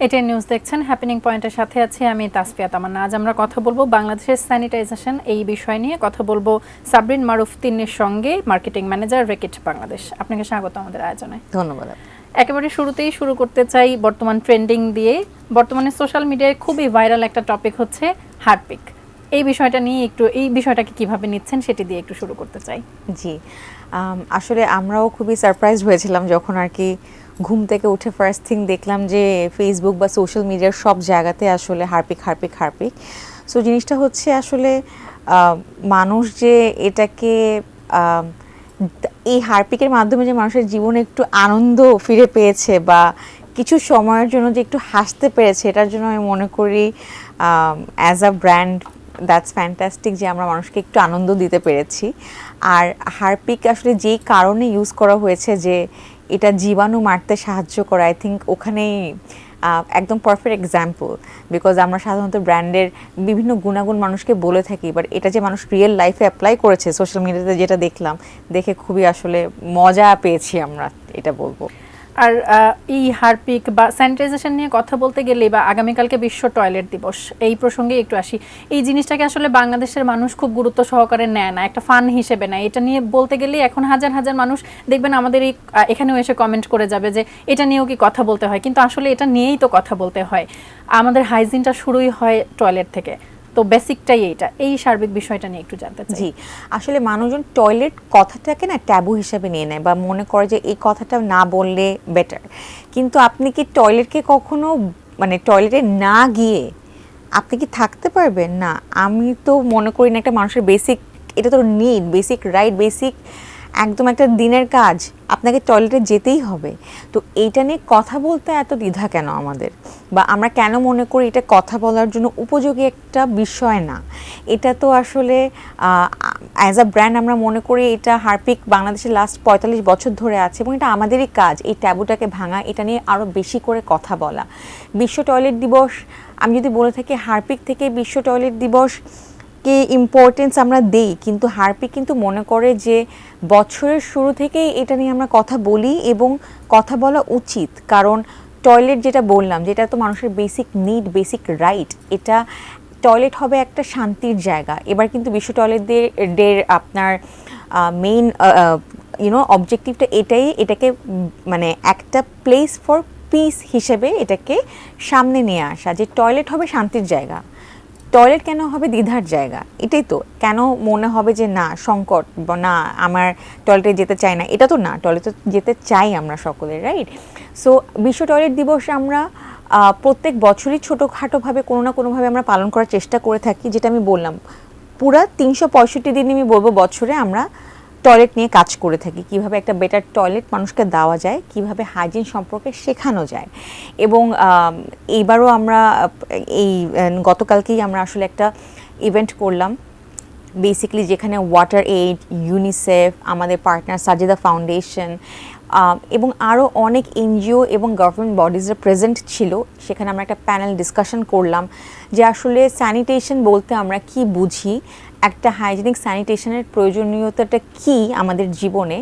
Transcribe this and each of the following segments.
এটাই নিউজ দেখছেন, হ্যাপেনিং পয়েন্টের সাথে আছি আমি তাসফিয়া তামান্না। আজ আমরা কথা বলবো বাংলাদেশের স্যানিটাইজেশন এই বিষয় নিয়ে। কথা বলবো সাবরিন মারুফ তিন্নির সঙ্গে, মার্কেটিং ম্যানেজার রেকিট বাংলাদেশ। আপনাকে স্বাগত আমাদের আয়োজনে। ধন্যবাদ। একেবারে শুরুতেই শুরু করতে চাই বর্তমান ট্রেন্ডিং দিয়ে। বর্তমানে সোশ্যাল মিডিয়ায় খুবই ভাইরাল একটা টপিক হচ্ছে হার্টপিক। এই বিষয়টা নিয়ে একটু, এই বিষয়টাকে কিভাবে নিচ্ছেন সেটি দিয়ে একটু শুরু করতে চাই। জি, আসলে আমরাও খুবই সারপ্রাইজ হয়েছিলাম যখন আর কি ঘুম থেকে উঠে ফার্স্ট থিং দেখলাম যে ফেসবুক বা সোশ্যাল মিডিয়ার সব জায়গাতে আসলে হার্পিক হার্পিক হার্পিক। সো জিনিসটা হচ্ছে আসলে মানুষ যে এটাকে এই হার্পিকের মাধ্যমে যে মানুষের জীবনে একটু আনন্দ ফিরে পেয়েছে বা কিছু সময়ের জন্য যে একটু হাসতে পেরেছে, এটার জন্য আমি মনে করি as a brand that's fantastic যে আমরা মানুষকে একটু আনন্দ দিতে পেরেছি। আর হার্পিক আসলে যেই কারণে ইউজ করা হয়েছে যে এটা জীবাণু মারতে সাহায্য করে, আই থিঙ্ক ওখানেই একদম পারফেক্ট এক্সাম্পল। বিকজ আমরা সাধারণত ব্র্যান্ডের বিভিন্ন গুণাগুণ মানুষকে বলে থাকি, বাট এটা যে মানুষ রিয়েল লাইফে অ্যাপ্লাই করেছে সোশ্যাল মিডিয়াতে, যেটা দেখলাম, দেখে খুবই আসলে মজা পেয়েছি আমরা, এটা বলবো। আর এই হার্পিক বা স্যানিটাইজেশন নিয়ে কথা বলতে গেলে বা আগামীকালকে বিশ্ব টয়লেট দিবস, এই প্রসঙ্গে একটু আসি। এই জিনিসটাকে আসলে বাংলাদেশের মানুষ খুব গুরুত্ব সহকারে নেয় না, একটা ফান হিসেবে নেয়। এটা নিয়ে বলতে গেলে এখন হাজার হাজার মানুষ দেখবেন আমাদের এই এখানেও এসে কমেন্ট করে যাবে যে এটা নিয়েও কি কথা বলতে হয়, কিন্তু আসলে এটা নিয়েই তো কথা বলতে হয়। আমাদের হাইজিনটা শুরুই হয় টয়লেট থেকে, তো বেসিকটাই এইটা। এই সার্বিক বিষয়টা নিয়ে একটু জানতে চাই। জি, আসলে মানুষজন টয়লেট কথাটাকে না ট্যাবু হিসেবে নিয়ে নেয় বা মনে করে যে এই কথাটা না বললে বেটার। কিন্তু আপনি কি টয়লেটকে কখনো মানে টয়লেটে না গিয়ে আপনি কি থাকতে পারবেন? না, আমি তো মনে করি না। একটা মানুষের বেসিক, এটা তো নিড, বেসিক রাইট, বেসিক একদম একটা দিনের কাজ, আপনাকে টয়লেটে যেতেই হবে। তো এইটা নিয়ে কথা বলতে এত দ্বিধা কেন আমাদের, বা আমরা কেন মনে করি এটা কথা বলার জন্য উপযোগী একটা বিষয় না? এটা তো আসলে অ্যাজ আ ব্র্যান্ড আমরা মনে করি এটা হার্পিক বাংলাদেশের লাস্ট 45 বছর ধরে আছে এবং এটা আমাদেরই কাজ এই ট্যাবুটাকে ভাঙা, এটা নিয়ে আরও বেশি করে কথা বলা। বিশ্ব টয়লেট দিবস আমি যদি বলে থাকি, হার্পিক থেকে বিশ্ব টয়লেট দিবস কে ইম্পর্টেন্স আমরা দেই, কিন্তু হার্পিক কিন্তু মনে করে যে বছরের শুরু থেকেই এটা নিয়ে আমরা কথা বলি এবং কথা বলা উচিত। কারণ টয়লেট যেটা বললাম, যেটা তো মানুষের বেসিক নিড, বেসিক রাইট, এটা টয়লেট হবে একটা শান্তির জায়গা। এবার কিন্তু বিশ্ব টয়লেট ডের আপনার মেইন অবজেক্টিভটা এটাই, এটাকে মানে একটা প্লেস ফর পিস হিসেবে এটাকে সামনে নিয়ে আসা, যে টয়লেট হবে শান্তির জায়গা। টয়লেট কেন হবে দ্বিধার জায়গা? এটাই তো, কেন মনে হবে যে না সংকট বা না আমার টয়লেটে যেতে চাই না, এটা তো না, টয়লেটে যেতে চাই আমরা সকলে, রাইট? সো বিশ্ব টয়লেট দিবস আমরা প্রত্যেক বছরই ছোটোখাটোভাবে কোনো না কোনোভাবে আমরা পালন করার চেষ্টা করে থাকি। যেটা আমি বললাম, পুরা 365 দিন আমি বলবো বছরে আমরা টয়লেট নিয়ে কাজ করে থাকি, কিভাবে একটা বেটার টয়লেট মানুষকে দেওয়া যায়, কিভাবে হাইজিন সম্পর্কে শেখানো যায়। এবং এইবারও আমরা এই গতকালকেই আমরা আসলে একটা ইভেন্ট করলাম বেসিক্যালি, যেখানে ওয়াটার এইড, ইউনিসেফ, আমাদের পার্টনার সাজিদা ফাউন্ডেশন এবং আরও অনেক এনজিও এবং গভর্নমেন্ট বডিজরা প্রেজেন্ট ছিল। সেখানে আমরা একটা প্যানেল ডিসকাশন করলাম যে আসলে স্যানিটেশন বলতে আমরা কি বুঝি, একটা হাইজেনিক স্যানিটেশনের প্রয়োজনীয়তাটা কি আমাদের জীবনে,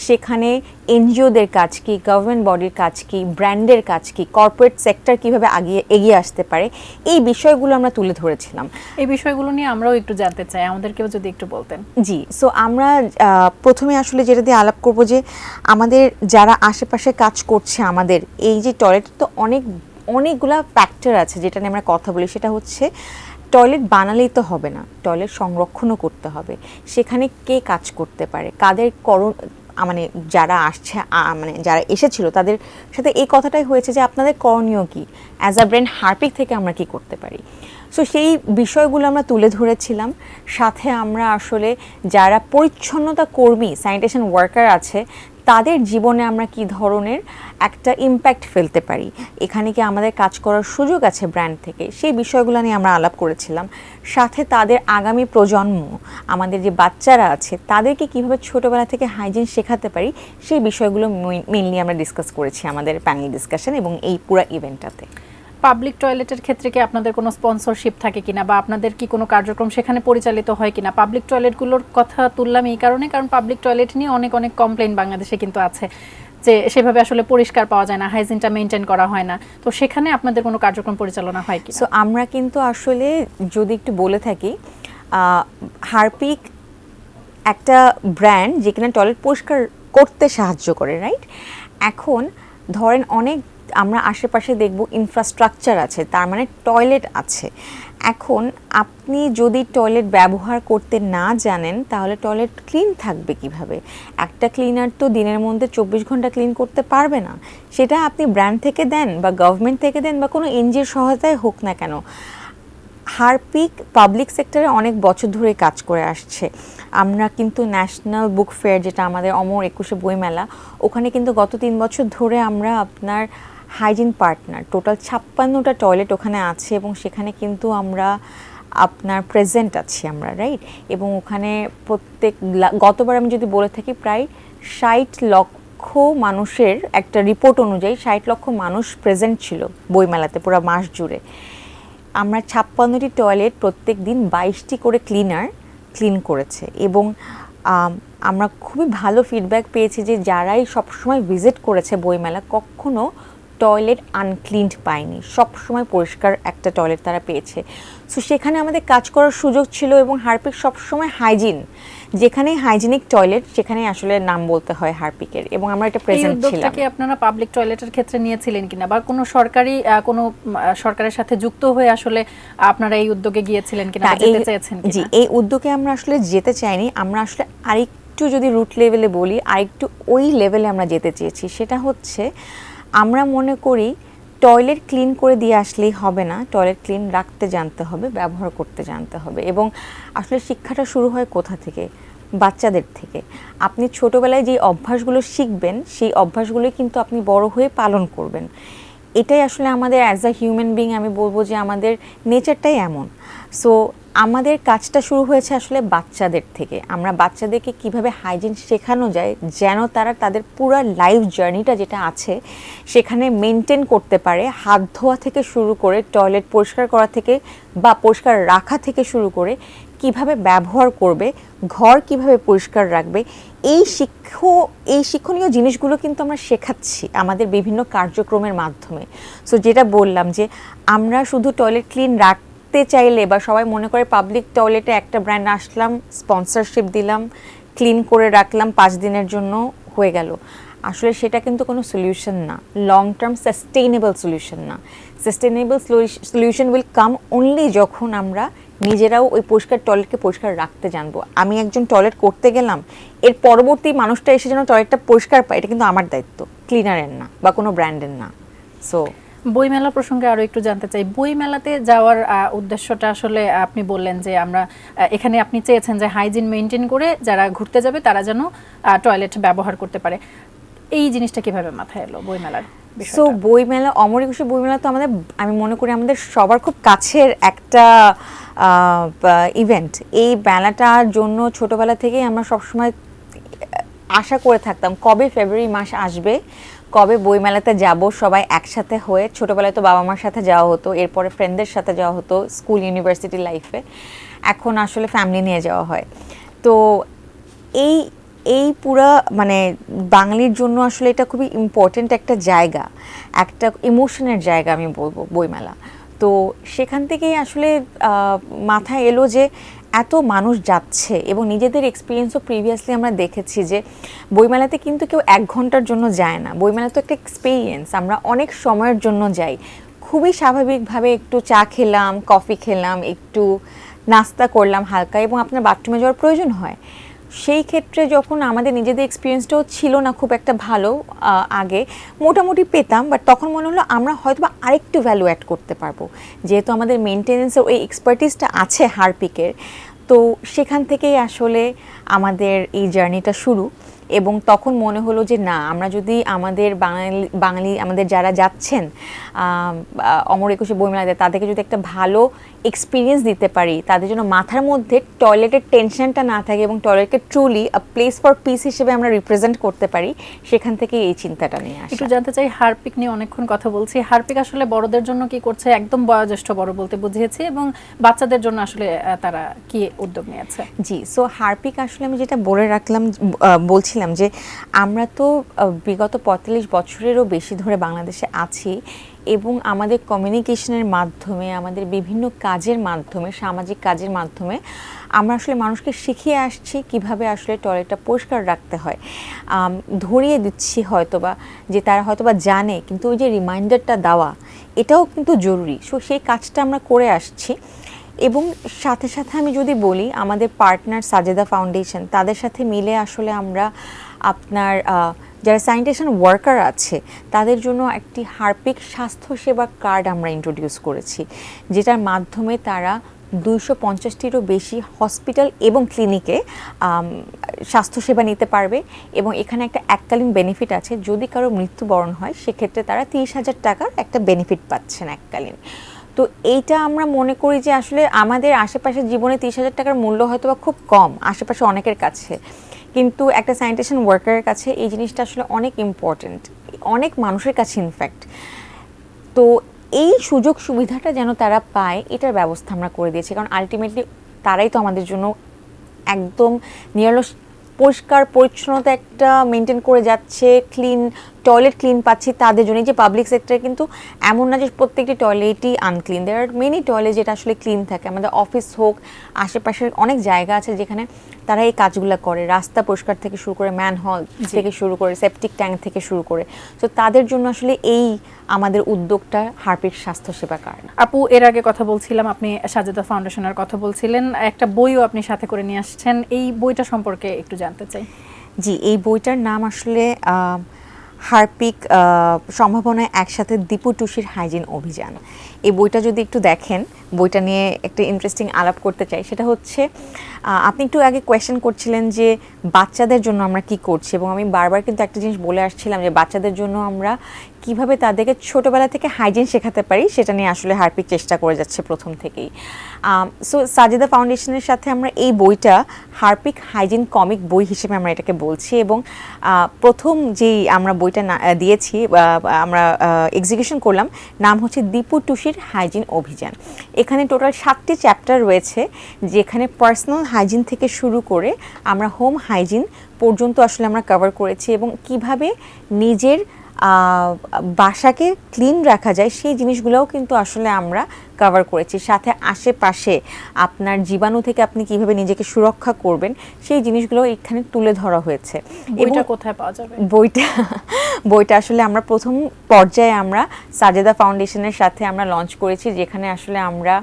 সেখানে এনজিওদের কাজ কি, গভর্নমেন্ট বডির কাজ কি, ব্র্যান্ডের কাজ কি, কর্পোরেট সেক্টর কীভাবে এগিয়ে আসতে পারে, এই বিষয়গুলো আমরা তুলে ধরেছিলাম। এই বিষয়গুলো নিয়ে আমরাও একটু জানতে চাই, আমাদেরকেও যদি একটু বলতেন। জি, সো আমরা প্রথমে আসলে যেটা দিয়ে আলাপ করব যে আমাদের যারা আশেপাশে কাজ করছে, আমাদের এই যে টয়লেট তো অনেকগুলা ফ্যাক্টর আছে যেটা নিয়ে আমরা কথা বলি। সেটা হচ্ছে টয়লেট বানালেই তো হবে না, টয়লেট সংরক্ষণও করতে হবে। সেখানে কে কাজ করতে পারে, কাদের মানে যারা আসছে, মানে যারা এসেছিল তাদের সাথে এই কথাটাই হয়েছে যে আপনাদের করণীয় কি, অ্যাজ আ ব্র্যান্ড হার্পিক থেকে আমরা কি করতে পারি। সো সেই বিষয়গুলো আমরা তুলে ধরেছিলাম। সাথে আমরা আসলে যারা পরিচ্ছন্নতা কর্মী, স্যানিটেশন ওয়ার্কার আছে, তাদের জীবনে আমরা কি ধরনের একটা ইম্প্যাক্ট ফেলতে পারি, এখানে কি আমাদের কাজ করার সুযোগ আছে ব্র্যান্ড থেকে, সেই বিষয়গুলো নিয়ে আমরা আলাপ করেছিলাম। সাথে তাদের আগামী প্রজন্ম, আমাদের যে বাচ্চারা আছে, তাদেরকে কীভাবে ছোটোবেলা থেকে হাইজিন শেখাতে পারি, সেই বিষয়গুলো মেইনলি আমরা ডিসকাস করেছি আমাদের প্যানেল ডিসকাশন এবং এই পুরো ইভেন্টটাতে। পাবলিক টয়লেটের ক্ষেত্রে কি আপনাদের কোনো স্পন্সরশিপ থাকে কিনা, বা আপনাদের কি কোনো কার্যক্রম সেখানে পরিচালিত হয় কিনা? পাবলিক টয়লেটগুলোর কথা তুললাম এই কারণে, কারণ পাবলিক টয়লেট নিয়ে অনেক কমপ্লেইন বাংলাদেশে কিন্তু আছে। যে সেভাবে আসলে পরিষ্কার পাওয়া যায় না, হাইজিনটা মেনটেন করা হয় না, তো সেখানে আপনাদের কোনো কার্যক্রম পরিচালনা হয় কি? সো আমরা কিন্তু আসলে যদি একটু বলে থাকি, হারপিক একটা ব্র্যান্ড যেখানে টয়লেট পরিষ্কার করতে সাহায্য করে, রাইট? এখন ধরেন অনেক আমরা আশেপাশে দেখব ইনফ্রাস্ট্রাকচার আছে, তার মানে টয়লেট আছে। এখন আপনি যদি টয়লেট ব্যবহার করতে না জানেন তাহলে টয়লেট ক্লিন থাকবে কিভাবে? একটা ক্লিনার তো দিনের মধ্যে 24 ঘন্টা ক্লিন করতে পারবে না। সেটা আপনি ব্র্যান্ড থেকে দেন বা গভর্নমেন্ট থেকে দেন বা কোনো এনজিওর সহায়তায় হোক না কেন, হারপিক পাবলিক সেক্টরে অনেক বছর ধরে কাজ করে আসছে। আমরা কিন্তু ন্যাশনাল বুক ফেয়ার, যেটা আমাদের অমর 21শে বইমেলা, ওখানে কিন্তু গত 3 বছর ধরে আমরা আপনার হাইজিন পার্টনার, টোটাল 56টা টয়লেট ওখানে আছে এবং সেখানে কিন্তু আমরা আপনার প্রেজেন্ট আছি আমরা, রাইট? এবং ওখানে গতবার আমি যদি বলে থাকি প্রায় 60 লক্ষ মানুষের একটা রিপোর্ট অনুযায়ী 60 লক্ষ মানুষ প্রেজেন্ট ছিল বইমেলাতে পুরো মাস জুড়ে। আমরা 56টি টয়লেট প্রত্যেক দিন 22টি করে ক্লিনার ক্লিন করেছে এবং আমরা খুবই ভালো ফিডব্যাক পেয়েছি যে যারাই সবসময় ভিজিট করেছে বইমেলা কখনো টয়লেট আনক্লিনড পায়নি, সবসময় পরিষ্কার একটা টয়লেট তারা পেয়েছে। সো সেখানে আমাদের কাজ করার সুযোগ ছিল এবং হারপিক সবসময় হাইজিন, যেখানেই হাইজিনিক টয়লেট সেখানেই আসলে নাম বলতে হয় হারপিকের, এবং আমরা এটা প্রেজেন্ট ছিলাম। এই উদ্যোগটা কি আপনারা পাবলিক টয়লেটের ক্ষেত্রে নিয়েছিলেন কিনা, বা কোনো সরকারের সাথে যুক্ত হয়ে আসলে আপনারা এই উদ্যোগে গিয়েছিলেন কিনা, বা যেতে চেয়েছেন কিনা? জি, এই উদ্যোগে আমরা আসলে যেতে চাইনি। আমরা আসলে আরেকটু যদি রুট লেভেলে বলি, আরেকটু ওই লেভেলে আমরা যেতে চেয়েছি। সেটা হচ্ছে আমরা মনে করি টয়লেট ক্লিন করে দিয়ে আসলেই হবে না, টয়লেট ক্লিন রাখতে জানতে হবে, ব্যবহার করতে জানতে হবে। এবং আসলে শিক্ষাটা শুরু হয় কোথা থেকে? বাচ্চাদের থেকে। আপনি ছোটোবেলায় যে অভ্যাসগুলো শিখবেন সেই অভ্যাসগুলোই কিন্তু আপনি বড় হয়ে পালন করবেন। এটাই আসলে আমাদের অ্যাজ আ হিউম্যান বিং আমি বলবো যে আমাদের নেচারটাই এমন। সো আমাদের কাজটা শুরু হয়েছে আসলে বাচ্চাদের থেকে। আমরা বাচ্চাদেরকে কিভাবে হাইজিন শেখানো যায় যেন তারা তাদের পুরো লাইফ জার্নিটা যেটা আছে সেখানে মেনটেন করতে পারে, হাত ধোয়া থেকে শুরু করে টয়লেট পরিষ্কার করা থেকে বা পরিষ্কার রাখা থেকে শুরু করে কিভাবে ব্যবহার করবে, ঘর কিভাবে পরিষ্কার রাখবে, এই শিক্ষণীয় জিনিসগুলো কিন্তু আমরা শেখাচ্ছি আমাদের বিভিন্ন কার্যক্রমের মাধ্যমে। সো যেটা বললাম যে আমরা শুধু টয়লেট ক্লিন রাখতে চাইলে বা সবাই মনে করে পাবলিক টয়লেটে একটা ব্র্যান্ড আসলাম, স্পন্সরশিপ দিলাম, ক্লিন করে রাখলাম 5 দিনের জন্য, হয়ে গেল। আসলে সেটা কিন্তু কোনো সলিউশন না, লং টার্ম সাস্টেইনেবল সলিউশন না। Sustainable solution will come only যখন আমরা নিজেরাও ওই পরিষ্কার টয়লেটকে পরিষ্কার রাখতে জানবো। আমি একজন টয়লেট করতে গেলাম, এর পরবর্তী মানুষটা এসে যেন টয়লেটটা পরিষ্কার পায়, এটা কিন্তু আমার দায়িত্ব, ক্লিনারের না বা কোনো ব্র্যান্ডের না। সো বইমেলা প্রসঙ্গে আরো একটু জানতে চাই, বইমেলাতে যাওয়ার উদ্দেশ্যটা আসলে আপনি বললেন যে আমরা এখানে আপনি চেয়েছেন যে হাইজিন মেনটেন করে যারা ঘুরতে যাবে তারা যেন টয়লেট ব্যবহার করতে পারে। এই জিনিসটা কিভাবে মাথায় এলো বইমেলার? সো বইমেলা, অমর 21শে বইমেলা তো আমাদের, আমি মনে করি আমাদের সবার খুব কাছের একটা ইভেন্ট। এই মেলাটার জন্য ছোটবেলা থেকেই আমরা সবসময় আশা করে থাকতাম কবে ফেব্রুয়ারি মাস আসবে, কবে বইমেলাতে যাব সবাই একসাথে হয়ে। ছোটোবেলায় তো বাবা মার সাথে যাওয়া হতো, এরপরে ফ্রেন্ডদের সাথে যাওয়া হতো স্কুল ইউনিভার্সিটি লাইফে, এখন আসলে ফ্যামিলি নিয়ে যাওয়া হয়। তো এই পুরা মানে বাঙালির জন্য আসলে এটা খুবই ইম্পর্টেন্ট একটা জায়গা, একটা ইমোশনের জায়গা আমি বলবো বইমেলা। তো সেখান থেকেই আসলে মাথায় এলো যে এত মানুষ যাচ্ছে এবং নিজেদের এক্সপিরিয়েন্সও প্রিভিয়াসলি আমরা দেখেছি যে বইমেলাতে কিন্তু কেউ 1 ঘন্টার জন্য যায় না, বইমেলা তো একটা এক্সপিরিয়েন্স, আমরা অনেক সময়ের জন্য যাই। খুবই স্বাভাবিকভাবে একটু চা খেলাম, কফি খেলাম, একটু নাস্তা করলাম হালকা, এবং আপনার বাথরুমে যাওয়ার প্রয়োজন হয়। সেই ক্ষেত্রে যখন আমাদের নিজেদের এক্সপিরিয়েন্সটাও ছিল না খুব একটা ভালো, আগে মোটামুটি পেতাম, বাট তখন মনে হলো আমরা হয়তো বা আরেকটু ভ্যালু অ্যাড করতে পারবো, যেহেতু আমাদের মেনটেন্যান্সের ওই এক্সপার্টিসটা আছে হারপিকের। তো সেখান থেকেই আসলে আমাদের এই জার্নিটা শুরু, এবং তখন মনে হলো যে না, আমরা যদি আমাদের বাঙালি আমাদের যারা যাচ্ছেন অমর 21শে বইমেলাতে, তাদেরকে যদি একটা ভালো এক্সপিরিয়েন্স দিতে পারি, তাদের জন্য মাথার মধ্যে টয়লেটের টেনশনটা না থাকে এবং টয়লেটকে truly a place for peace হিসেবে আমরা রিপ্রেজেন্ট করতে পারি, সেখান থেকে এই চিন্তাটা নিয়ে আসা। একটু জানতে চাই, হারপিক নিয়ে অনেকক্ষণ কথা বলছি, হারপিক আসলে বড়দের জন্য কি করছে, একদম বয়োজ্যেষ্ঠ বড় বলতে বুঝিয়েছি, এবং বাচ্চাদের জন্য আসলে তারা কি উদ্যোগ নিয়েছে? জি, সো হারপিক আসলে আমি যেটা বলে রাখলাম, বলছিলাম যে আমরা তো বিগত ৪৫ বছরেরও বেশি ধরে বাংলাদেশে আছি এবং আমাদের কমিউনিকেশনের মাধ্যমে, আমাদের বিভিন্ন কাজের মাধ্যমে, সামাজিক কাজের মাধ্যমে আমরা আসলে মানুষকে শিখিয়ে আসছি কিভাবে আসলে টয়লেটটা পরিষ্কার রাখতে হয়। ধরিয়ে দিচ্ছি হয়তোবা যে তারা হয়তোবা জানে, কিন্তু ওই যে রিমাইন্ডারটা দেওয়া এটাও কিন্তু জরুরি। সো সেই কাজটা আমরা করে আসছি। এবং সাথে সাথে আমি যদি বলি, আমাদের পার্টনার সাজেদা ফাউন্ডেশন, তাদের সাথে মিলে আসলে আমরা আপনার যারা স্যানিটেশন ওয়ার্কার আছে তাদের জন্য একটি হারপিক স্বাস্থ্যসেবা কার্ড আমরা ইন্ট্রোডিউস করেছি, যেটার মাধ্যমে তারা 250টিরও বেশি হসপিটাল এবং ক্লিনিকে স্বাস্থ্যসেবা নিতে পারবে। এবং এখানে একটা এককালীন বেনিফিট আছে, যদি কারো মৃত্যুবরণ হয় সেক্ষেত্রে তারা 30,000 টাকার একটা বেনিফিট পাচ্ছেন এককালীন। তো এইটা আমরা মনে করি যে আসলে আমাদের আশেপাশের জীবনে 30,000 টাকার মূল্য হয়তো বা খুব কম আশেপাশে অনেকের কাছে, কিন্তু একটা স্যানিটেশন ওয়ার্কারের কাছে এই জিনিসটা আসলে অনেক ইম্পর্টেন্ট, অনেক মানুষের কাছে ইনফ্যাক্ট। তো এই সুযোগ সুবিধাটা যেন তারা পায়, এটার ব্যবস্থা আমরা করে দিয়েছি, কারণ আলটিমেটলি তারাই তো আমাদের জন্য একদম নিরলস পরিষ্কার পরিচ্ছন্নতা একটা মেনটেন করে যাচ্ছে, ক্লিন টয়লেট ক্লিন পাচ্ছি তাদের জন্য। যে পাবলিক সেক্টরে কিন্তু এমন না যে প্রত্যেকটি টয়লেটই unclean, there are many toilet যেটা আসলে ক্লিন থাকে। আমাদের অফিস হোক, আশেপাশের অনেক জায়গা আছে যেখানে তারা এই কাজগুলো করে, রাস্তা পরিষ্কার থেকে শুরু করে, ম্যানহোল থেকে শুরু করে, সেপটিক ট্যাঙ্ক থেকে শুরু করে। তো তাদের জন্য আসলে এই আমাদের উদ্যোগটা হারপিক স্বাস্থ্যসেবা কার্ড। আপু, এর আগে কথা বলছিলাম, আপনি সাজেদা ফাউন্ডেশনের কথা বলছিলেন, একটা বইও আপনি সাথে করে নিয়ে আসছেন, এই বইটা সম্পর্কে একটু জানতে চাই। জি, এই বইটার নাম আসলে হারপিক সম্ভাবনায় একসাথে দীপু টুসির হাইজিন অভিযান। এই বইটা যদি একটু দেখেন, বইটা নিয়ে একটা ইন্টারেস্টিং আলাপ করতে চাই। সেটা হচ্ছে, আপনি একটু আগে কোয়েশ্চেন করছিলেন যে বাচ্চাদের জন্য আমরা কি করছি, এবং আমি বারবার কিন্তু একটা জিনিস বলে আসছিলাম যে বাচ্চাদের জন্য আমরা কিভাবে তাদেরকে ছোটোবেলা থেকে হাইজিন শেখাতে পারি, সেটা নিয়ে আসলে হারপিক চেষ্টা করে যাচ্ছে প্রথম থেকেই। সো সাজেদা ফাউন্ডেশনের সাথে আমরা এই বইটা হারপিক হাইজিন কমিক বই হিসেবে আমরা এটাকে বলছি। এবং প্রথম যেই আমরা বইটা দিয়েছি, আমরা এক্সিকিউশন করলাম, নাম হচ্ছে দীপু টুসির হাইজিন অভিযান। এখানে টোটাল 7টি চ্যাপ্টার রয়েছে, যেখানে পার্সোনাল হাইজিন থেকে শুরু করে আমরা হোম হাইজিন পর্যন্ত আসলে আমরা কভার করেছি, এবং কিভাবে নিজের বাসাকে ক্লিন রাখা যায় সেই জিনিসগুলোও কিন্তু আসলে আমরা কভার করেছি। সাথে আশেপাশে আপনার জীবাণু থেকে আপনি কিভাবে নিজেকে সুরক্ষা করবেন সেই জিনিসগুলো এখানে তুলে ধরা হয়েছে। বইটা কোথায় পাওয়া যাবে? বইটা আসলে আমরা প্রথম পর্যায়ে আমরা সাজেদা ফাউন্ডেশনের সাথে আমরা লঞ্চ করেছি, যেখানে আসলে আমরা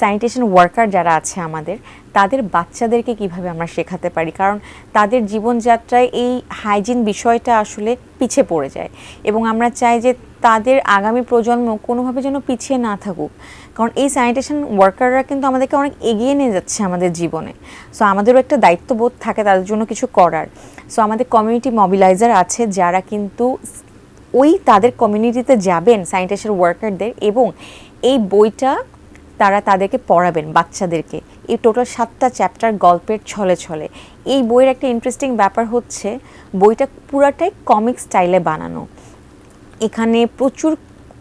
স্যানিটেশন ওয়ার্কার যারা আছে আমাদের, তাদের বাচ্চাদেরকে কিভাবে আমরা শেখাতে পারি, কারণ তাদের জীবনযাত্রায় এই হাইজিন বিষয়টা আসলে পিছিয়ে পড়ে যায়, এবং আমরা চাই যে তাদের আগামী প্রজন্ম কোনোভাবে যেন পিছিয়ে না থাকুক, কারণ এই স্যানিটেশন ওয়ার্কাররা কিন্তু আমাদেরকে অনেক এগিয়ে নিয়ে যাচ্ছে আমাদের জীবনে। সো আমাদেরও একটা দায়িত্ববোধ থাকে তাদের জন্য কিছু করার। সো আমাদের কমিউনিটি মোবিলাইজার আছে যারা কিন্তু ওই তাদের কমিউনিটিতে যাবেন স্যানিটেশন ওয়ার্কারদের, এবং এই বইটা তারা তাদেরকে পড়াবেন বাচ্চাদেরকে। এই টোটাল 7টা চ্যাপ্টার গল্পের ছলে ছলে। এই বইয়ের একটা ইন্টারেস্টিং ব্যাপার হচ্ছে, বইটা পুরাটাই কমিক স্টাইলে বানানো। এখানে প্রচুর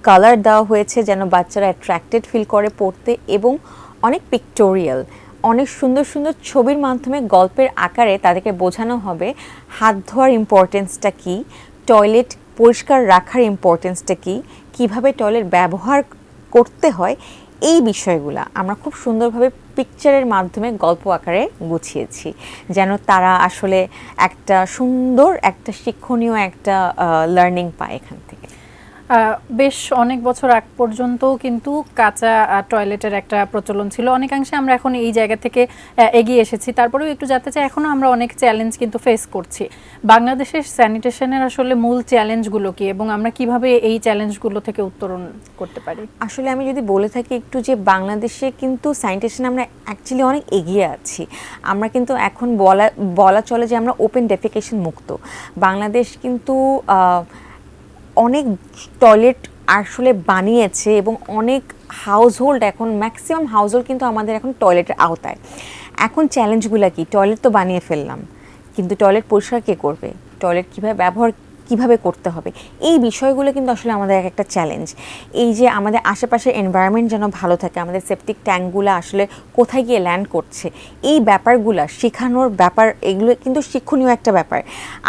কালার দেওয়া হয়েছে যেন বাচ্চারা অ্যাট্রাক্টেড ফিল করে পড়তে, এবং অনেক পিকটোরিয়াল, অনেক সুন্দর সুন্দর ছবির মাধ্যমে গল্পের আকারে তাদেরকে বোঝানো হবে হাত ধোয়ার ইম্পর্টেন্সটা কী, টয়লেট পরিষ্কার রাখার ইম্পর্টেন্সটা কী, কীভাবে টয়লেট ব্যবহার করতে হয়। এই বিষয়গুলো আমরা খুব সুন্দরভাবে পিকচারের মাধ্যমে গল্প আকারে গুছিয়েছি, যেন তারা আসলে একটা সুন্দর, একটা শিক্ষণীয় একটা লার্নিং পায় এখান থেকে। বেশ অনেক বছর আগ পর্যন্ত কিন্তু কাঁচা টয়লেটের একটা প্রচলন ছিল, অনেকাংশে আমরা এখন এই জায়গা থেকে এগিয়ে এসেছি। তারপরেও একটু জানতে চাই, এখনও আমরা অনেক চ্যালেঞ্জ কিন্তু ফেস করছি। বাংলাদেশের স্যানিটেশনের আসলে মূল চ্যালেঞ্জগুলো কি, এবং আমরা কিভাবে এই চ্যালেঞ্জগুলো থেকে উত্তরণ করতে পারি? আসলে আমি যদি বলে থাকি একটু, যে বাংলাদেশে কিন্তু স্যানিটেশন আমরা অ্যাকচুয়ালি অনেক এগিয়ে আছি। আমরা কিন্তু এখন বলা চলে যে আমরা ওপেন ডেফিকেশন মুক্ত। বাংলাদেশ কিন্তু অনেক টয়লেট আসলে বানিয়েছে এবং অনেক হাউসহোল্ড, এখন ম্যাক্সিমাম হাউসহোল্ড কিন্তু আমাদের এখন টয়লেটের আওতায়। এখন চ্যালেঞ্জগুলো কি, টয়লেট তো বানিয়ে ফেললাম, কিন্তু টয়লেট পরিষ্কার কে করবে, টয়লেট কীভাবে ব্যবহার কিভাবে করতে হবে, এই বিষয়গুলো কিন্তু আসলে আমাদের একটা চ্যালেঞ্জ। এই যে আমাদের আশেপাশের এনভায়রনমেন্ট যেন ভালো থাকে, আমাদের সেপটিক ট্যাঙ্কগুলো আসলে কোথায় গিয়ে ল্যান্ড করছে, এই ব্যাপারগুলো শেখানোর ব্যাপার, এগুলো কিন্তু শিক্ষণীয় একটা ব্যাপার।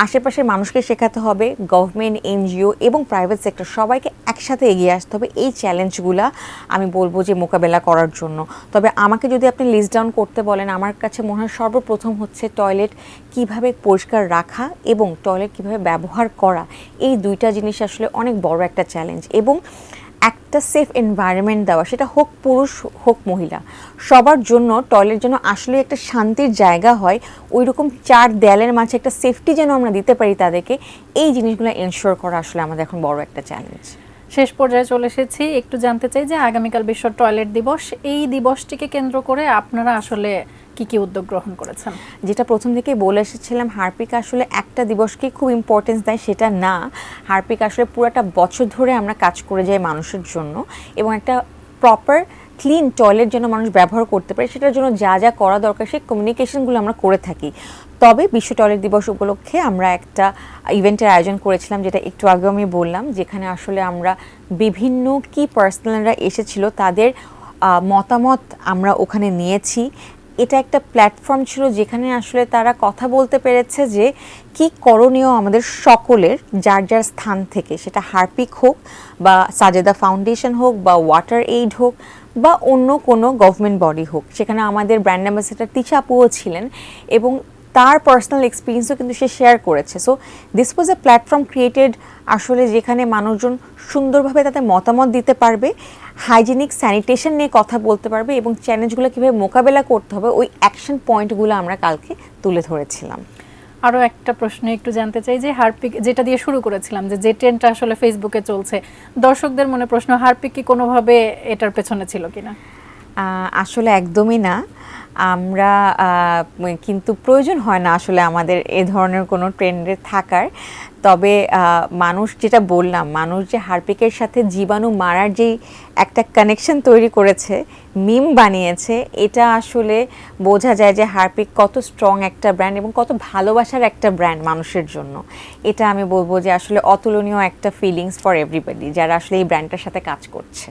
আশেপাশের মানুষকে শেখাতে হবে, গভর্নমেন্ট, এনজিও এবং প্রাইভেট সেক্টর সবাইকে একসাথে এগিয়ে আসতে হবে এই চ্যালেঞ্জগুলো আমি বলবো যে মোকাবেলা করার জন্য। তবে আমাকে যদি আপনি লিস্ট ডাউন করতে বলেন, আমার কাছে মনে হয় সর্বপ্রথম হচ্ছে টয়লেট কিভাবে পরিষ্কার রাখা এবং টয়লেট কিভাবে ব্যবহার করা, এই দুইটা জিনিস আসলে অনেক বড় একটা চ্যালেঞ্জ। এবং একটা সেফ এনভায়রনমেন্ট দেওয়া, সেটা হোক পুরুষ হোক মহিলা, সবার জন্য টয়লেট যেন আসলে একটা শান্তির জায়গা হয়, ওই রকম চার দেয়ালের মাঝে একটা সেফটি যেন আমরা দিতে পারি তাদেরকে, এই জিনিসগুলো এনশিওর করা আসলে আমাদের এখন বড় একটা চ্যালেঞ্জ। শেষ পর্যায়ে চলে এসেছি, একটু জানতে চাই যে আগামীকাল বিশ্ব টয়লেট দিবস, এই দিবসটিকে কেন্দ্র করে আপনারা আসলে কি কি উদ্যোগ গ্রহণ করেছেন? যেটা প্রথম থেকেই বলে এসেছিলাম, হারপিক আসলে একটা দিবসকে খুব ইম্পর্টেন্স দেয় সেটা না, হারপিক আসলে পুরোটা বছর ধরে আমরা কাজ করে যাই মানুষের জন্য, এবং একটা প্রপার ক্লিন টয়লেট যেন মানুষ ব্যবহার করতে পারে সেটার জন্য যা যা করা দরকার সেই কমিউনিকেশনগুলো আমরা করে থাকি। তবে বিশ্ব টয়লেট দিবস উপলক্ষে আমরা একটা ইভেন্টের আয়োজন করেছিলাম, যেটা একটু আগেও আমি বললাম, যেখানে আসলে আমরা বিভিন্ন কি পার্সোনালরা এসেছিল তাদের মতামত আমরা ওখানে নিয়েছি। এটা একটা প্ল্যাটফর্ম ছিল যেখানে আসলে তারা কথা বলতে পেরেছে যে কি করণীয় আমাদের সকলের যার যার স্থান থেকে, সেটা হারপিক হোক বা সাজেদা ফাউন্ডেশন হোক বা ওয়াটার এইড হোক বা অন্য কোনো গভর্নমেন্ট বডি হোক। সেখানে আমাদের ব্র্যান্ড অ্যাম্বাসেডর তিশা আপুও ছিলেন এবং তার পার্সোনাল এক্সপিরিয়েন্সও কিন্তু সে শেয়ার করেছে। So this was A platform created আসলে যেখানে মানুষজন সুন্দরভাবে তাদের মতামত দিতে পারবে, হাইজেনিক স্যানিটেশন নিয়ে কথা বলতে পারবে এবং চ্যালেঞ্জগুলো কীভাবে মোকাবেলা করতে হবে ওই অ্যাকশন পয়েন্টগুলো আমরা কালকে তুলে ধরেছিলাম। আরও একটা প্রশ্ন একটু জানতে চাই যে হারপিক, যেটা দিয়ে শুরু করেছিলাম, যে ট্রেন্ডটা আসলে ফেসবুকে চলছে, দর্শকদের মনে প্রশ্ন, হারপিক কি কোনোভাবে এটার পেছনে ছিল কিনা? আসলে একদমই না, আমরা কিন্তু প্রয়োজন হয় না আসলে আমাদের এ ধরনের কোনো ট্রেন্ডে থাকার। তবে মানুষ, যেটা বললাম, মানুষ যে হারপিকের সাথে জীবাণু মারার যেই একটা কানেকশন তৈরি করেছে, মিম বানিয়েছে, এটা আসলে বোঝা যায় যে হারপিক কত স্ট্রং একটা ব্র্যান্ড এবং কত ভালোবাসার একটা ব্র্যান্ড মানুষের জন্য। এটা আমি বলবো যে আসলে অতুলনীয় একটা ফিলিংস ফর এভরিবডি যারা আসলে এই ব্র্যান্ডটার সাথে কাজ করছে।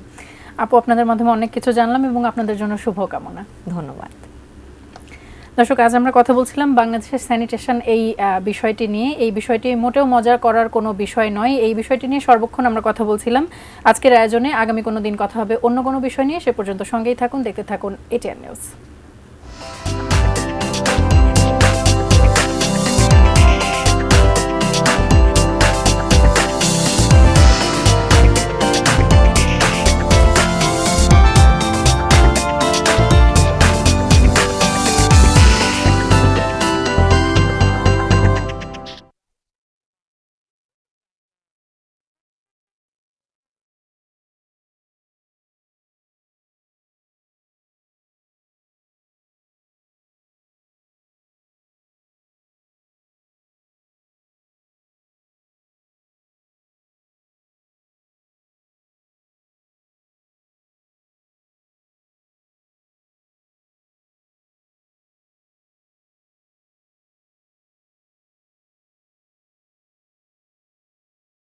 আপু, আপনাদের মাধ্যমে অনেক কিছু জানলাম এবং আপনাদের জন্য শুভকামনা। ধন্যবাদ। দর্শক, আজ আমরা কথা বলছিলাম বাংলাদেশের স্যানিটেশন এই বিষয়টি নিয়ে। এই বিষয়টি মোটেও মজা করার কোনো বিষয় নয়, এই বিষয়টি নিয়ে সর্বক্ষণ আমরা কথা বলছিলাম। আজকের আয়োজনে আগামী কোনো দিন কথা হবে অন্য কোনো বিষয় নিয়ে। সে পর্যন্ত সঙ্গেই থাকুন, দেখতে থাকুন এটিএন নিউজ।